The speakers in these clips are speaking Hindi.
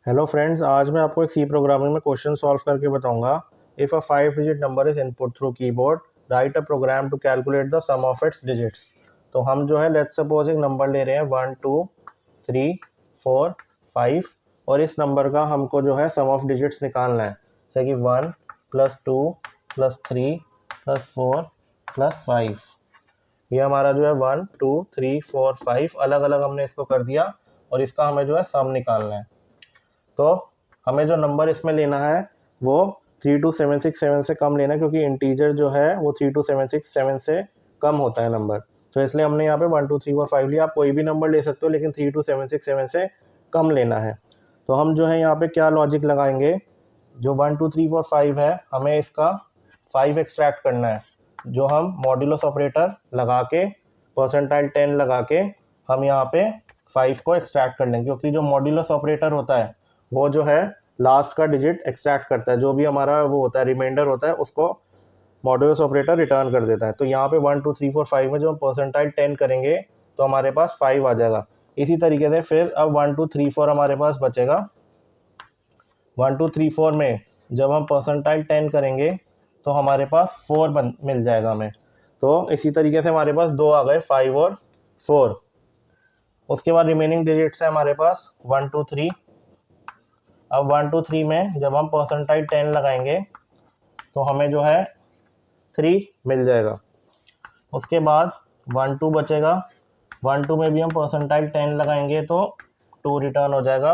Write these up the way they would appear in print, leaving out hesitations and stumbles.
हेलो फ्रेंड्स, आज मैं आपको एक सी प्रोग्रामिंग में क्वेश्चन सॉल्व करके बताऊंगा। If a 5 digit number is input through keyboard, write a program to calculate the sum of its digits. तो हम जो है लेट्स सपोज एक नंबर ले रहे हैं 1 2 3 4 5 और इस नंबर का हमको जो है सम ऑफ डिजिट्स निकालना है। जैसे कि 1 + 2 + 3 + 4 + 5। ये हमारा जो है 1 2 3 4 5 अलग अलग हमने इसको कर दिया और इसका हमें जो है सम निकालना है। तो हमें जो नंबर इसमें लेना है वो 32767 से कम लेना है, क्योंकि इंटीजर जो है वो 32767 से कम होता है नंबर। तो इसलिए हमने यहाँ पे 1 2 3 4 5 लिया। आप कोई भी नंबर ले सकते हो, लेकिन 32767 से कम लेना है। तो हम जो है यहाँ पे क्या लॉजिक लगाएंगे, जो 1 2 3 4 5 है हमें इसका 5 एक्सट्रैक्ट करना है। जो हम मॉड्यूलस ऑपरेटर लगा के परसेंटाइल 10 लगा के हम यहाँ पे 5 को एक्सट्रैक्ट कर लेंगे, क्योंकि जो मॉड्यूलस ऑपरेटर होता है वो जो है लास्ट का डिजिट एक्सट्रैक्ट करता है। जो भी हमारा वो होता है रिमाइंडर होता है उसको मॉड्यूलस ऑपरेटर रिटर्न कर देता है। तो यहाँ पे 1 2 3 4 5 में जो हम परसेंटाइल 10 करेंगे तो हमारे पास 5 आ जाएगा। इसी तरीके से फिर अब 1 2 3 4 हमारे पास बचेगा। 1 2 3 4 में जब हम परसेंटाइल 10 करेंगे तो हमारे पास 4 मिल जाएगा हमें। तो इसी तरीके से हमारे पास दो आ गए, 5 और 4। उसके बाद रिमेनिंग डिजिट्स है हमारे पास 1 2 3। अब 1 2 3 में जब हम परसेंटाइल 10 लगाएंगे तो हमें जो है 3 मिल जाएगा। उसके बाद 1 2 बचेगा। 1 2 में भी हम परसेंटाइल 10 लगाएंगे तो 2 रिटर्न हो जाएगा।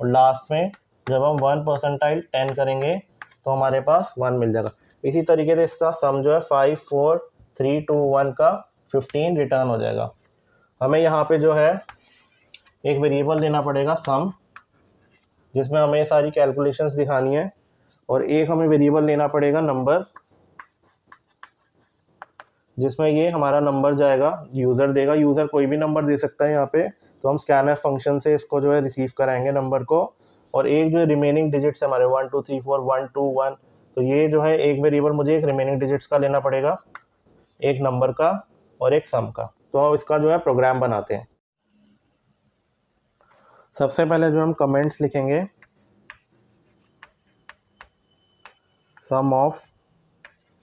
और लास्ट में जब हम 1 परसेंटाइल 10 करेंगे तो हमारे पास 1 मिल जाएगा। इसी तरीके से इसका सम जो है 5 4 3 2 1 का 15 रिटर्न हो जाएगा। हमें यहाँ पे जो है एक वेरिएबल देना पड़ेगा सम, जिसमें हमें सारी कैलकुलेशंस दिखानी है। और एक हमें वेरिएबल लेना पड़ेगा नंबर, जिसमें ये हमारा नंबर जाएगा, यूज़र देगा। यूज़र कोई भी नंबर दे सकता है यहाँ पे। तो हम स्कैनफ फंक्शन से इसको जो है रिसीव कराएंगे नंबर को। और एक जो रिमेनिंग डिजिट्स हमारे 1 2 3 4 1 2 1, तो ये जो है एक वेरिएबल मुझे एक रिमेनिंग डिजिट्स का लेना पड़ेगा, एक नंबर का और एक सम का। तो हम इसका जो है प्रोग्राम बनाते हैं। सबसे पहले जो हम कमेंट्स लिखेंगे, sum of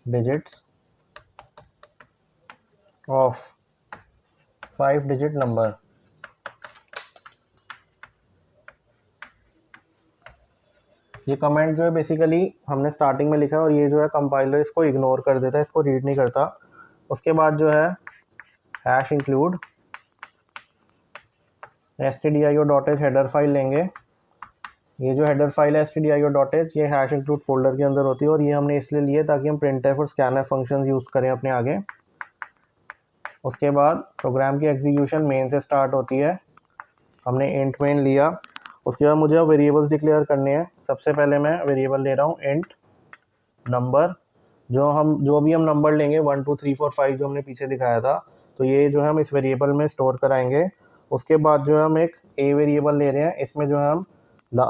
digits of 5 digit number. ये कमेंट जो है बेसिकली हमने स्टार्टिंग में लिखा है और ये जो है कंपाइलर इसको इग्नोर कर देता है, इसको रीड नहीं करता। उसके बाद जो है hash include stdio.h header file लेंगे। ये जो हेडर फाइल है stdio.h ये हैश इंक्लूड फोल्डर के अंदर होती है, और ये हमने इसलिए लिए ताकि हम printf और scanf फंक्शन यूज़ करें अपने आगे। उसके बाद प्रोग्राम की एग्जीक्यूशन मेन से स्टार्ट होती है। हमने इंट मेन लिया। उसके बाद मुझे अब वेरिएबल्स डिक्लेयर करने हैं। सबसे पहले मैं वेरिएबल ले रहा हूँ इंट नंबर। जो भी हम नंबर लेंगे 1 2 3 4 5 जो हमने पीछे दिखाया था, तो ये जो है हम इस वेरिएबल में स्टोर कराएंगे। उसके बाद जो है हम एक ए वेरिएबल ले रहे हैं। इसमें जो है हम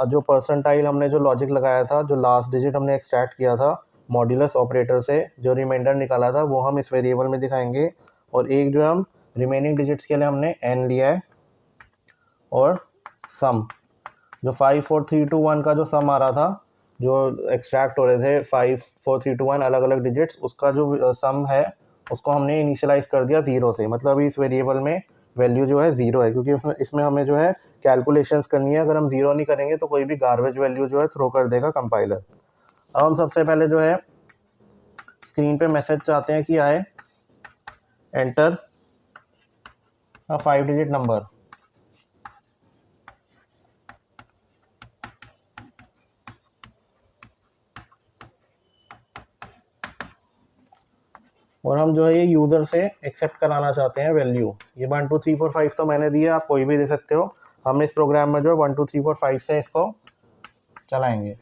जो परसेंटाइल हमने जो लॉजिक लगाया था, जो लास्ट डिजिट हमने एक्सट्रैक्ट किया था मॉड्यूलस ऑपरेटर से, जो रिमाइंडर निकाला था, वो हम इस वेरिएबल में दिखाएंगे। और एक जो हम रिमेनिंग डिजिट्स के लिए हमने n लिया है। और सम जो 5 4 3 2 1 का जो सम आ रहा था, जो एक्सट्रैक्ट हो रहे थे 5 4 3 2 1 अलग अलग डिजिट्स, उसका जो सम है उसको हमने इनिशियलाइज कर दिया 0 से। मतलब अभी इस वेरिएबल में वैल्यू जो है 0 है, क्योंकि इसमें हमें जो है कैलकुलेशंस करनी है। अगर हम 0 नहीं करेंगे तो कोई भी गार्बेज वैल्यू जो है थ्रो कर देगा कंपाइलर। अब हम सबसे पहले जो है स्क्रीन पे मैसेज चाहते हैं कि आए, एंटर अ 5 डिजिट नंबर। और हम जो है ये यूज़र से एक्सेप्ट कराना चाहते हैं वैल्यू। ये 1 2 3 4 5 तो मैंने दिया, आप कोई भी दे सकते हो। हम इस प्रोग्राम में जो है 1 2 3 4 5 से इसको चलाएंगे।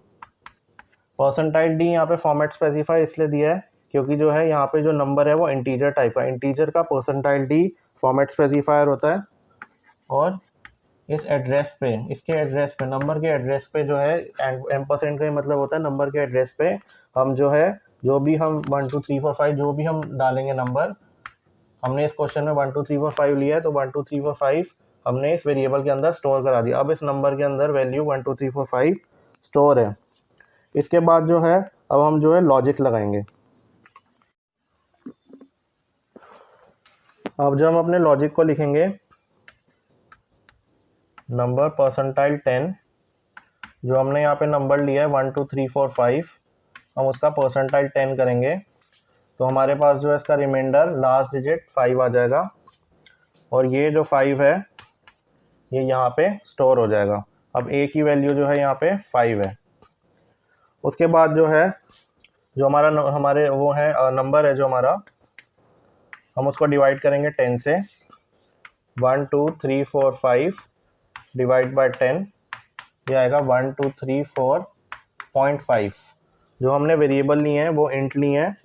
परसेंटाइल डी यहाँ पे फॉर्मेट स्पेसिफाई इसलिए दिया है क्योंकि जो है यहाँ पे जो नंबर है वो इंटीजर टाइप का, इंटीजर का परसेंटाइल डी फॉर्मेट स्पेसिफायर होता है। और इस एड्रेस पे, इसके एड्रेस पे, नंबर के एड्रेस पे जो है एम्परसेंड का मतलब होता है नंबर के एड्रेस पे हम जो है जो भी हम 1 2 3 4 5 जो भी हम डालेंगे नंबर, हमने इस क्वेश्चन में 1 2 3 4 5 लिया है, तो 1 2 3 4 5 हमने इस वेरिएबल के अंदर स्टोर करा दिया। अब इस नंबर के अंदर वैल्यू 1 2 3 4 5 स्टोर है। इसके बाद जो है अब हम जो है लॉजिक लगाएंगे। अब जो हम अपने लॉजिक को लिखेंगे, नंबर परसेंटाइल 10, जो हमने यहाँ पे नंबर लिया है 1 2 3 4 5, हम उसका परसेंटाइल 10 करेंगे तो हमारे पास जो है इसका रिमाइंडर लास्ट डिजिट 5 आ जाएगा और ये जो 5 है ये यहाँ पे स्टोर हो जाएगा। अब ए की वैल्यू जो है यहाँ पे 5 है। उसके बाद जो है जो हमारे वो है नंबर है जो हमारा, हम उसको डिवाइड करेंगे 10 से। 1 2 3 4 5 डिवाइड बाय 10, ये आएगा 1 2 3 4.5। जो हमने वेरिएबल लिए हैं वो इंट लिए हैं,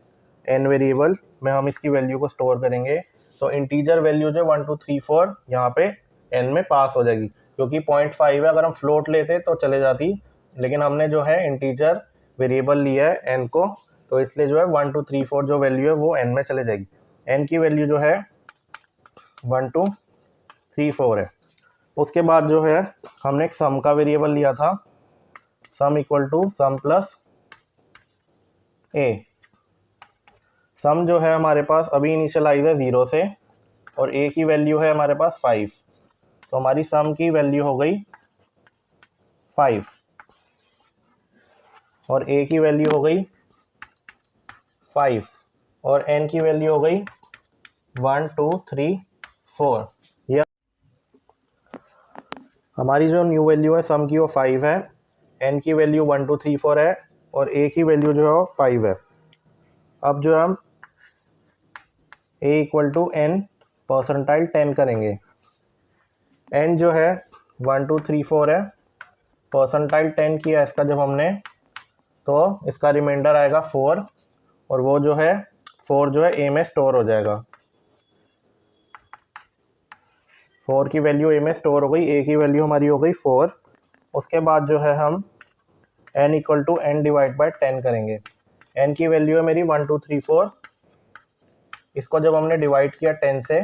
एन वेरिएबल में हम इसकी वैल्यू को स्टोर करेंगे। तो इंटीजर वैल्यू जो 1 2 3 4 यहाँ पे एन में पास हो जाएगी, क्योंकि 0.5 है। अगर हम फ्लोट लेते तो चले जाती, लेकिन हमने जो है इंटीजर वेरिएबल लिया है एन को, तो इसलिए जो है 1 2 3 4 जो वैल्यू है वो एन में चले जाएगी। एन की वैल्यू जो है 1 2 3 4 है। उसके बाद जो है हमने एक सम का वेरिएबल लिया था, sum equal to sum plus a. Sum जो है हमारे पास अभी इनिशियलाइज है 0 से और ए की वैल्यू है हमारे पास 5, तो हमारी सम की वैल्यू हो गई 5 और ए की वैल्यू हो गई 5 और एन की वैल्यू हो गई 1 2 3 4। ये हमारी जो न्यू वैल्यू है सम की वो 5 है, एन की वैल्यू 1 2 3 4 है और ए की वैल्यू जो है वो 5 है। अब जो हम a equal to n percentile 10 करेंगे। एन जो है 1 2 3 4 है, परसेंटाइल 10 किया इसका जब हमने, तो इसका रिमाइंडर आएगा 4 और वो जो है 4 जो है ए में स्टोर हो जाएगा। 4 की वैल्यू ए में स्टोर हो गई, ए की वैल्यू हमारी हो गई 4। उसके बाद जो है हम n equal to n divide by 10 करेंगे। n की वैल्यू है मेरी 1 2 3 4, इसको जब हमने डिवाइड किया 10 से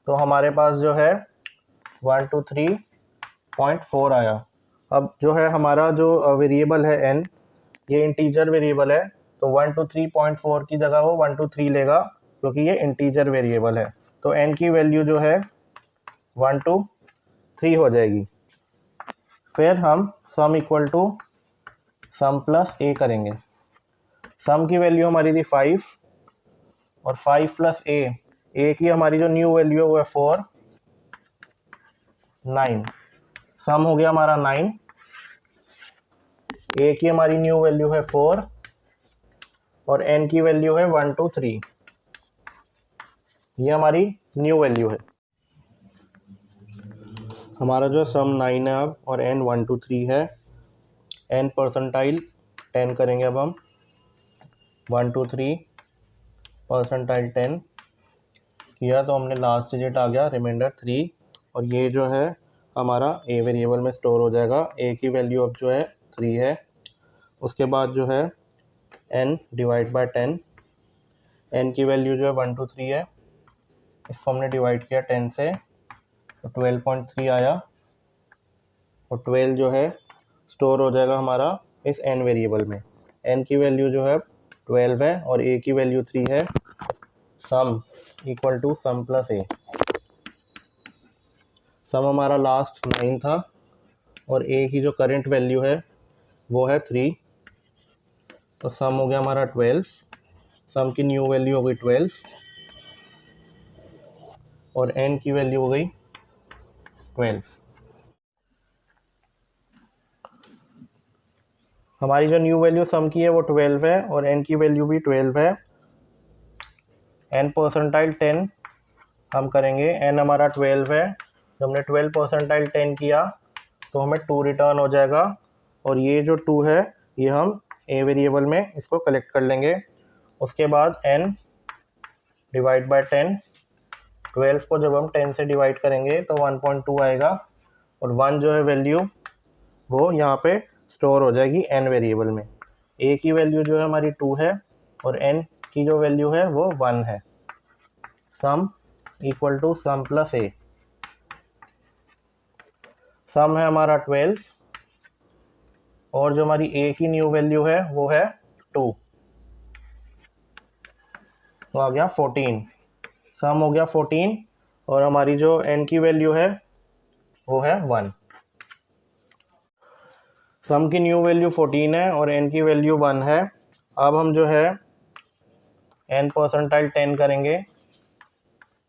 तो हमारे पास जो है 1 2 3.4 आया। अब जो है हमारा जो वेरिएबल है n, ये इंटीजर वेरिएबल है, तो 1 2 3.4 की जगह वो 1 2 3 लेगा, क्योंकि ये इंटीजर वेरिएबल है। तो n की वैल्यू जो है 1 2 3 हो जाएगी। फिर हम sum equal to sum plus a करेंगे। सम की वैल्यू हमारी थी 5 और 5 प्लस ए की हमारी जो न्यू वैल्यू है वो है 4, 9। सम हो गया हमारा 9, ए की हमारी न्यू वैल्यू है 4 और एन की वैल्यू है 1 2 3। ये हमारी न्यू वैल्यू है। हमारा जो सम 9 है अब और एन 1 2 3 है। एन परसेंटाइल 10 करेंगे अब हम, 1 2 3 परसेंटाइल 10 किया तो हमने लास्ट डिजिट आ गया रिमाइंडर 3 और ये जो है हमारा ए वेरिएबल में स्टोर हो जाएगा। ए की वैल्यू अब जो है 3 है। उसके बाद जो है n डिवाइड बाय 10, n की वैल्यू जो है 1 2 3 है, इसको हमने डिवाइड किया 10 से तो 12.3 आया और 12 जो है स्टोर हो जाएगा हमारा इस n वेरिएबल में। n की वैल्यू जो है 12 है और a की वैल्यू 3 है। Sum equal to sum plus a. Sum हमारा लास्ट 9 था और a की जो करंट वैल्यू है वो है 3, तो सम हो गया हमारा 12। सम की न्यू वैल्यू हो गई 12 और n की वैल्यू हो गई 12। हमारी जो न्यू वैल्यू सम की है वो 12 है और n की वैल्यू भी 12 है। n परसेंटाइल 10 हम करेंगे, n हमारा 12 है, जब हमने 12 परसेंटाइल 10 किया तो हमें 2 रिटर्न हो जाएगा और ये जो 2 है ये हम a वेरिएबल में इसको कलेक्ट कर लेंगे। उसके बाद n डिवाइड बाय 10, 12 को जब हम 10 से डिवाइड करेंगे तो 1.2 आएगा और 1 जो है वैल्यू वो यहाँ पे स्टोर हो जाएगी n वेरिएबल में। a की वैल्यू जो है हमारी 2 है और n की जो वैल्यू है वो 1 है। Sum equal to sum plus a. Sum है हमारा 12 और जो हमारी ए की न्यू वैल्यू है वो है 2, तो आ गया 14। सम हो गया 14 और हमारी जो एन की वैल्यू है वो है 1। सम की न्यू वैल्यू 14 है और एन की वैल्यू 1 है। अब हम जो है एन परसेंटाइल 10 करेंगे।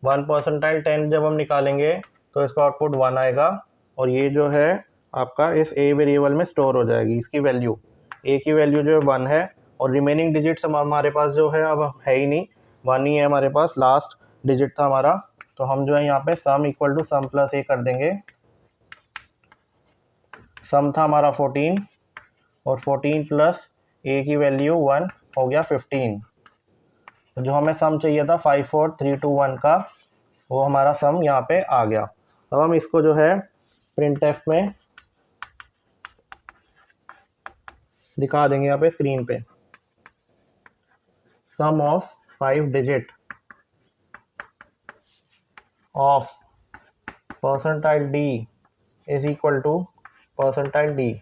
1 परसेंटाइल 10 जब हम निकालेंगे तो इसका आउटपुट 1 आएगा और ये जो है आपका इस ए वेरिएबल में स्टोर हो जाएगी। इसकी वैल्यू ए की वैल्यू जो है 1 है और रिमेनिंग डिजिट्स हमारे पास जो है अब है ही नहीं, 1 ही है हमारे पास, लास्ट डिजिट था हमारा। तो हम जो है यहाँ पे sum equal to sum plus a कर देंगे। सम था हमारा 14 और 14 प्लस ए की वैल्यू 1 हो गया 15। तो जो हमें सम चाहिए था 54321 का वो हमारा सम यहाँ पे आ गया। अब हम इसको जो है प्रिंटएफ में दिखा देंगे यहाँ पे स्क्रीन पे। Sum of 5 digit of percentile d is equal to percentile d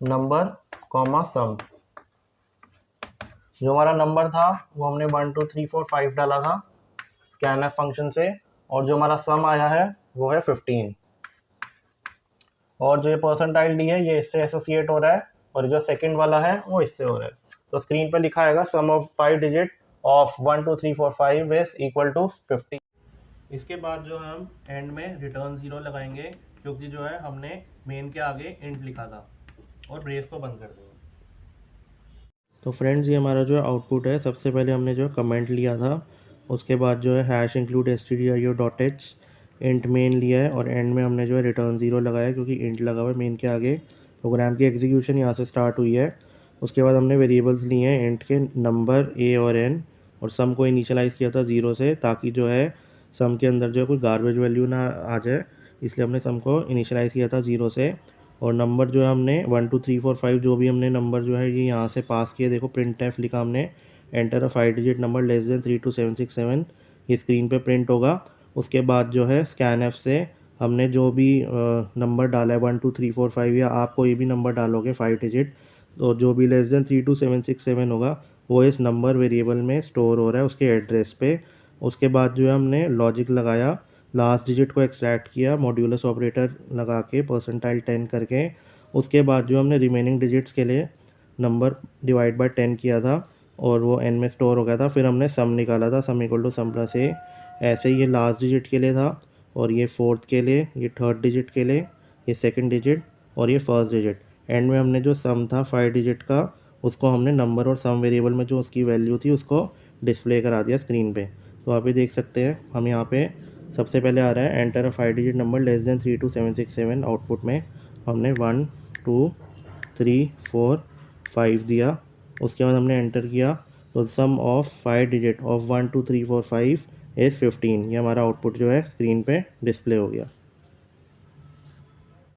number comma sum. जो हमारा नंबर था वो हमने 1 2 3 4 5 डाला था स्कैनएफ फंक्शन से और जो हमारा सम आया है वो है 15। और जो ये परसेंटाइल डी है ये इससे एसोसिएट हो रहा है और जो सेकंड वाला है वो इससे हो रहा है। तो स्क्रीन पर लिखा आएगा sum of 5 digit of 1 2 3 4 5 is equal to 50। इसके बाद जो हम एंड में रिटर्न 0 लगाएंगे क्योंकि जो है हमने मेन के आगे इंट लिखा था और ब्रेस को बंद कर देंगे। तो फ्रेंड्स ये हमारा जो है आउटपुट है। सबसे पहले हमने जो कमेंट लिया था, उसके बाद जो है hash include stdio.h int main लिया है और एंड में हमने जो है रिटर्न 0 लगाया क्योंकि इंट लगा हुआ है मेन के आगे। प्रोग्राम की एग्जीक्यूशन यहाँ से स्टार्ट हुई है। उसके बाद हमने वेरिएबल्स लिए हैं इंट के नंबर ए और एन और सम को इनिशियलाइज़ किया था 0 से ताकि जो है सम के अंदर जो है कोई गार्बेज वैल्यू ना आ जाए, इसलिए हमने सम को इनिशियलाइज़ किया था 0 से। और नंबर जो है हमने 1 2 3 4 5 जो भी हमने नंबर जो है ये यहाँ से पास किए। देखो printf लिखा हमने, enter a 5 digit number less than 32767, ये स्क्रीन पे प्रिंट होगा। उसके बाद जो है स्कैनएफ से हमने जो भी नंबर डाला है 1 2 3 4 5 या आप कोई भी नंबर डालोगे 5 डिजिट, तो जो भी लेस देन 32767 होगा वो इस नंबर वेरिएबल में स्टोर हो रहा है उसके एड्रेस पे। उसके बाद जो है हमने लॉजिक लगाया, लास्ट डिजिट को एक्सट्रैक्ट किया मॉड्यूलस ऑपरेटर लगा के परसेंटाइल 10 करके। उसके बाद जो हमने रिमेनिंग डिजिट्स के लिए नंबर डिवाइड बाय 10 किया था और वो एन में स्टोर हो गया था। फिर हमने सम निकाला था, sum equal to sum plus a. ऐसे ही ये लास्ट डिजिट के लिए था और ये फोर्थ के लिए, ये थर्ड डिजिट के लिए, ये सेकंड डिजिट और ये फर्स्ट डिजिट। एंड में हमने जो सम था 5 डिजिट का उसको हमने नंबर और सम वेरिएबल में जो उसकी वैल्यू थी उसको डिस्प्ले करा दिया स्क्रीन पे। तो आप ये देख सकते हैं हम यहाँ पे सबसे पहले आ रहा है enter a 5 digit number less than 32767। Output में हमने 1 2 3 4 5 दिया। उसके बाद हमने एंटर किया तो सम ऑफ 5 डिजिट ऑफ 1 2 3 4 5 इज़ 15। ये हमारा आउटपुट जो है स्क्रीन पे डिस्प्ले हो गया।